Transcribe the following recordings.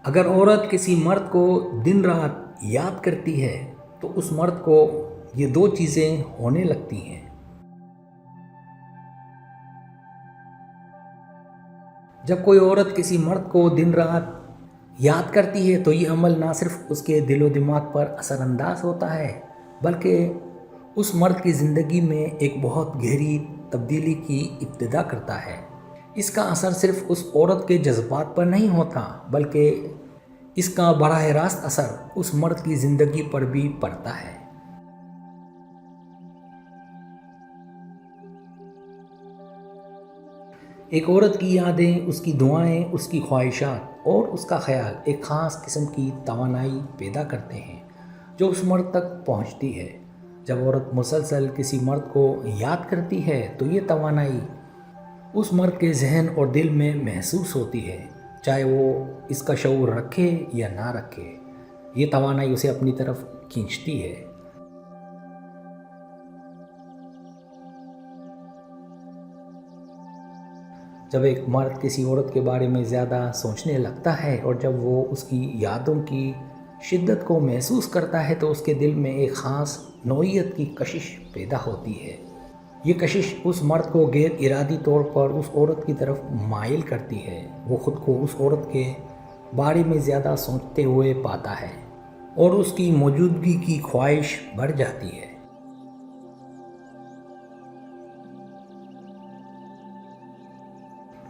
اگر عورت کسی مرد کو دن رات یاد کرتی ہے تو اس مرد کو یہ دو چیزیں ہونے لگتی ہیں۔ جب کوئی عورت کسی مرد کو دن رات یاد کرتی ہے تو یہ عمل نہ صرف اس کے دل و دماغ پر اثر انداز ہوتا ہے بلکہ اس مرد کی زندگی میں ایک بہت گہری تبدیلی کی ابتدا کرتا ہے۔ اس کا اثر صرف اس عورت کے جذبات پر نہیں ہوتا بلکہ اس کا براہ راست اثر اس مرد کی زندگی پر بھی پڑتا ہے۔ ایک عورت کی یادیں، اس کی دعائیں، اس کی خواہشات اور اس کا خیال ایک خاص قسم کی توانائی پیدا کرتے ہیں جو اس مرد تک پہنچتی ہے۔ جب عورت مسلسل کسی مرد کو یاد کرتی ہے تو یہ توانائی اس مرد کے ذہن اور دل میں محسوس ہوتی ہے، چاہے وہ اس کا شعور رکھے یا نہ رکھے۔ یہ توانائی اسے اپنی طرف کھینچتی ہے۔ جب ایک مرد کسی عورت کے بارے میں زیادہ سوچنے لگتا ہے اور جب وہ اس کی یادوں کی شدت کو محسوس کرتا ہے تو اس کے دل میں ایک خاص نوعیت کی کشش پیدا ہوتی ہے۔ یہ کشش اس مرد کو غیر ارادی طور پر اس عورت کی طرف مائل کرتی ہے۔ وہ خود کو اس عورت کے بارے میں زیادہ سوچتے ہوئے پاتا ہے اور اس کی موجودگی کی خواہش بڑھ جاتی ہے۔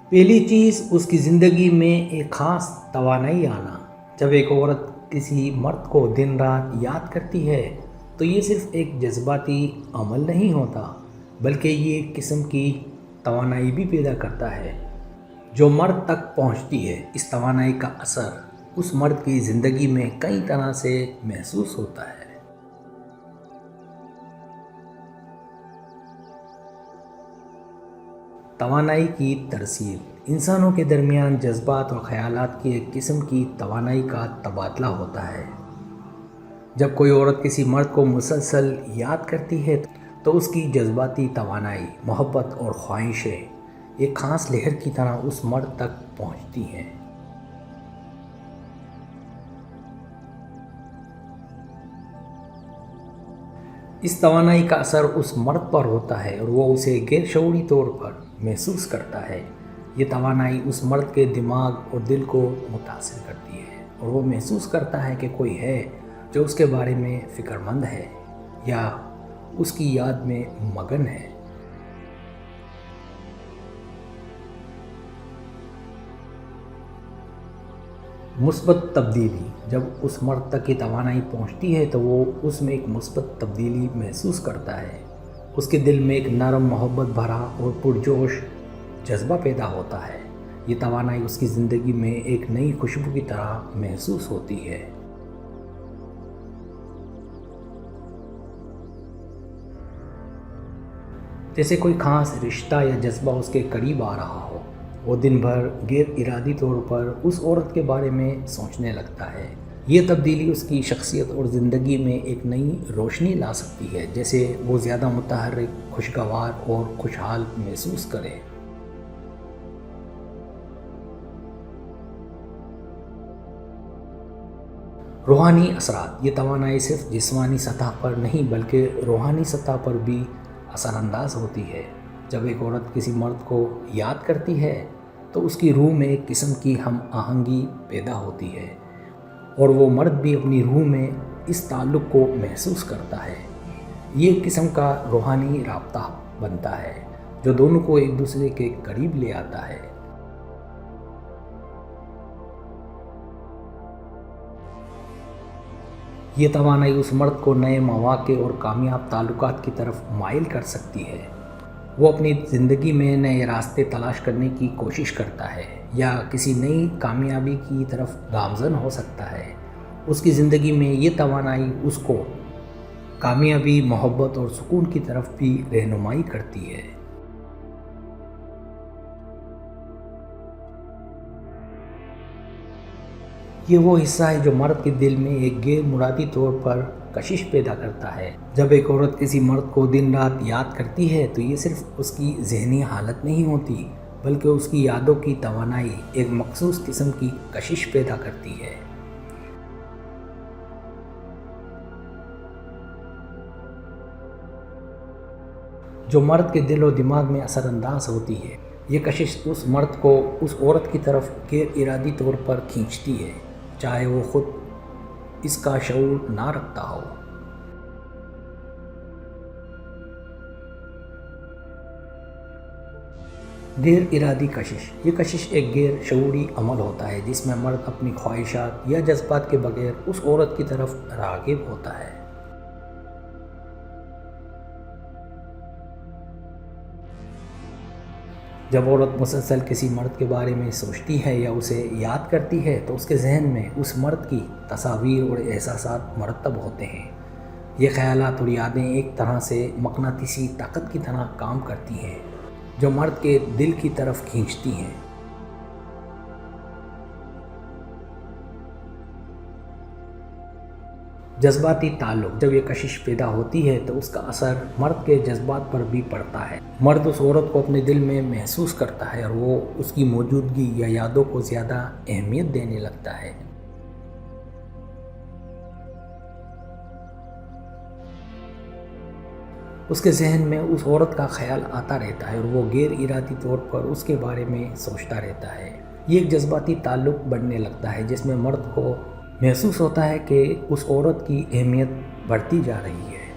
پہلی چیز اس کی زندگی میں ایک خاص توانائی آنا۔ جب ایک عورت کسی مرد کو دن رات یاد کرتی ہے تو یہ صرف ایک جذباتی عمل نہیں ہوتا بلکہ یہ ایک قسم کی توانائی بھی پیدا کرتا ہے جو مرد تک پہنچتی ہے۔ اس توانائی کا اثر اس مرد کی زندگی میں کئی طرح سے محسوس ہوتا ہے۔ توانائی کی ترسیل انسانوں کے درمیان جذبات اور خیالات کی ایک قسم کی توانائی کا تبادلہ ہوتا ہے۔ جب کوئی عورت کسی مرد کو مسلسل یاد کرتی ہے تو اس کی جذباتی توانائی، محبت اور خواہشیں ایک خاص لہر کی طرح اس مرد تک پہنچتی ہیں۔ اس توانائی کا اثر اس مرد پر ہوتا ہے اور وہ اسے غیر شعوری طور پر محسوس کرتا ہے۔ یہ توانائی اس مرد کے دماغ اور دل کو متاثر کرتی ہے اور وہ محسوس کرتا ہے کہ کوئی ہے جو اس کے بارے میں فکر مند ہے یا اس کی یاد میں مگن ہے۔ مثبت تبدیلی جب اس مرد تک کی توانائی پہنچتی ہے تو وہ اس میں ایک مثبت تبدیلی محسوس کرتا ہے۔ اس کے دل میں ایک نرم، محبت بھرا اور پرجوش جذبہ پیدا ہوتا ہے۔ یہ توانائی اس کی زندگی میں ایک نئی خوشبو کی طرح محسوس ہوتی ہے۔ جیسے کوئی خاص رشتہ یا جذبہ اس کے قریب آ رہا ہو، وہ دن بھر غیر ارادی طور پر اس عورت کے بارے میں سوچنے لگتا ہے۔ یہ تبدیلی اس کی شخصیت اور زندگی میں ایک نئی روشنی لا سکتی ہے، جیسے وہ زیادہ متحرک، خوشگوار اور خوشحال محسوس کرے۔ روحانی اثرات یہ توانائی صرف جسمانی سطح پر نہیں بلکہ روحانی سطح پر بھی اثر انداز ہوتی ہے۔ جب ایک عورت کسی مرد کو یاد کرتی ہے تو اس کی روح میں ایک قسم کی ہم آہنگی پیدا ہوتی ہے اور وہ مرد بھی اپنی روح میں اس تعلق کو محسوس کرتا ہے۔ یہ ایک قسم کا روحانی رابطہ بنتا ہے جو دونوں کو ایک دوسرے کے قریب لے آتا ہے۔ یہ توانائی اس مرد کو نئے مواقع اور کامیاب تعلقات کی طرف مائل کر سکتی ہے۔ وہ اپنی زندگی میں نئے راستے تلاش کرنے کی کوشش کرتا ہے یا کسی نئی کامیابی کی طرف گامزن ہو سکتا ہے۔ اس کی زندگی میں یہ توانائی اس کو کامیابی، محبت اور سکون کی طرف بھی رہنمائی کرتی ہے۔ یہ وہ حصہ ہے جو مرد کے دل میں ایک غیر مرادی طور پر کشش پیدا کرتا ہے۔ جب ایک عورت کسی مرد کو دن رات یاد کرتی ہے تو یہ صرف اس کی ذہنی حالت نہیں ہوتی بلکہ اس کی یادوں کی توانائی ایک مخصوص قسم کی کشش پیدا کرتی ہے۔ جو مرد کے دل و دماغ میں اثر انداز ہوتی ہے، یہ کشش اس مرد کو اس عورت کی طرف غیر ارادی طور پر کھینچتی ہے، چاہے وہ خود اس کا شعور نہ رکھتا ہو۔ غیر ارادی کشش، یہ کشش ایک غیر شعوری عمل ہوتا ہے جس میں مرد اپنی خواہشات یا جذبات کے بغیر اس عورت کی طرف راغب ہوتا ہے۔ جب عورت مسلسل کسی مرد کے بارے میں سوچتی ہے یا اسے یاد کرتی ہے تو اس کے ذہن میں اس مرد کی تصاویر اور احساسات مرتب ہوتے ہیں۔ یہ خیالات اور یادیں ایک طرح سے مقناطیسی طاقت کی طرح کام کرتی ہیں جو مرد کے دل کی طرف کھینچتی ہیں۔ جذباتی تعلق، جب یہ کشش پیدا ہوتی ہے تو اس کا اثر مرد کے جذبات پر بھی پڑتا ہے۔ مرد اس عورت کو اپنے دل میں محسوس کرتا ہے اور وہ اس کی موجودگی یا یادوں کو زیادہ اہمیت دینے لگتا ہے۔ اس کے ذہن میں اس عورت کا خیال آتا رہتا ہے اور وہ غیر ارادی طور پر اس کے بارے میں سوچتا رہتا ہے۔ یہ ایک جذباتی تعلق بننے لگتا ہے جس میں مرد کو محسوس ہوتا ہے کہ اس عورت کی اہمیت بڑھتی جا رہی ہے۔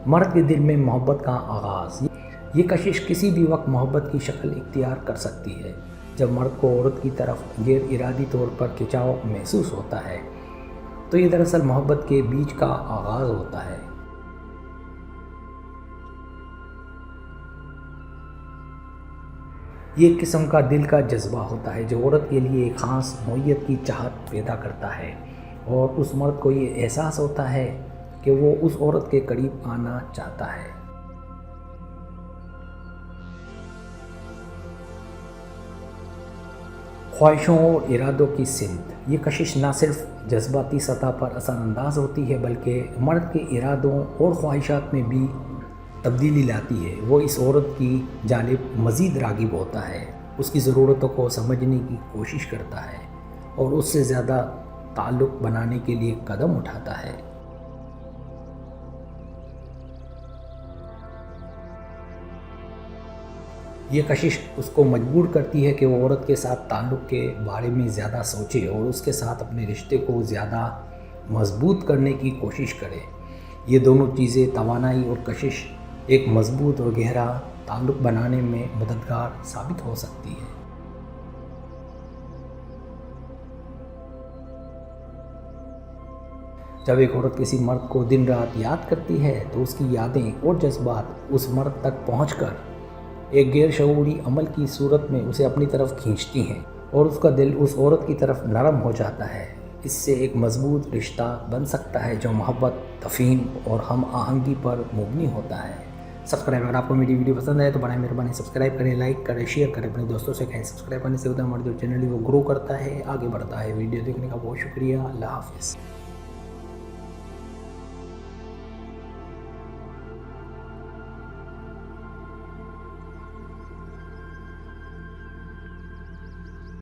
مرد کے دل میں محبت کا آغاز، یہ کشش کسی بھی وقت محبت کی شکل اختیار کر سکتی ہے۔ جب مرد کو عورت کی طرف غیر ارادی طور پر کھنچاؤ محسوس ہوتا ہے تو یہ دراصل محبت کے بیج کا آغاز ہوتا ہے۔ یہ ایک قسم کا دل کا جذبہ ہوتا ہے جو عورت کے لیے ایک خاص نوعیت کی چاہت پیدا کرتا ہے، اور اس مرد کو یہ احساس ہوتا ہے کہ وہ اس عورت کے قریب آنا چاہتا ہے۔ خواہشوں اور ارادوں کی سمت، یہ کشش نہ صرف جذباتی سطح پر اثر انداز ہوتی ہے بلکہ مرد کے ارادوں اور خواہشات میں بھی تبدیلی لاتی ہے۔ وہ اس عورت کی جانب مزید راغب ہوتا ہے، اس کی ضرورتوں کو سمجھنے کی کوشش کرتا ہے اور اس سے زیادہ تعلق بنانے کے لیے قدم اٹھاتا ہے۔ یہ کشش اس کو مجبور کرتی ہے کہ وہ عورت کے ساتھ تعلق کے بارے میں زیادہ سوچے اور اس کے ساتھ اپنے رشتے کو زیادہ مضبوط کرنے کی کوشش کرے۔ یہ دونوں چیزیں، توانائی اور کشش، ایک مضبوط اور گہرا تعلق بنانے میں مددگار ثابت ہو سکتی ہے۔ جب ایک عورت کسی مرد کو دن رات یاد کرتی ہے تو اس کی یادیں اور جذبات اس مرد تک پہنچ کر ایک غیر شعوری عمل کی صورت میں اسے اپنی طرف کھینچتی ہیں اور اس کا دل اس عورت کی طرف نرم ہو جاتا ہے۔ اس سے ایک مضبوط رشتہ بن سکتا ہے جو محبت، تفہیم اور ہم آہنگی پر مبنی ہوتا ہے۔ سبسکرائب، اگر آپ کو میری ویڈیو پسند آئے تو برائے مہربانی سبسکرائب کریں، لائک کریں، شیئر کریں، اپنے دوستوں سے کہیں۔ سبسکرائب کرنے سے ہوتا ہے ہمارا جو چینل ہے وہ گرو کرتا ہے، آگے بڑھتا ہے۔ ویڈیو دیکھنے کا بہت شکریہ، اللہ حافظ۔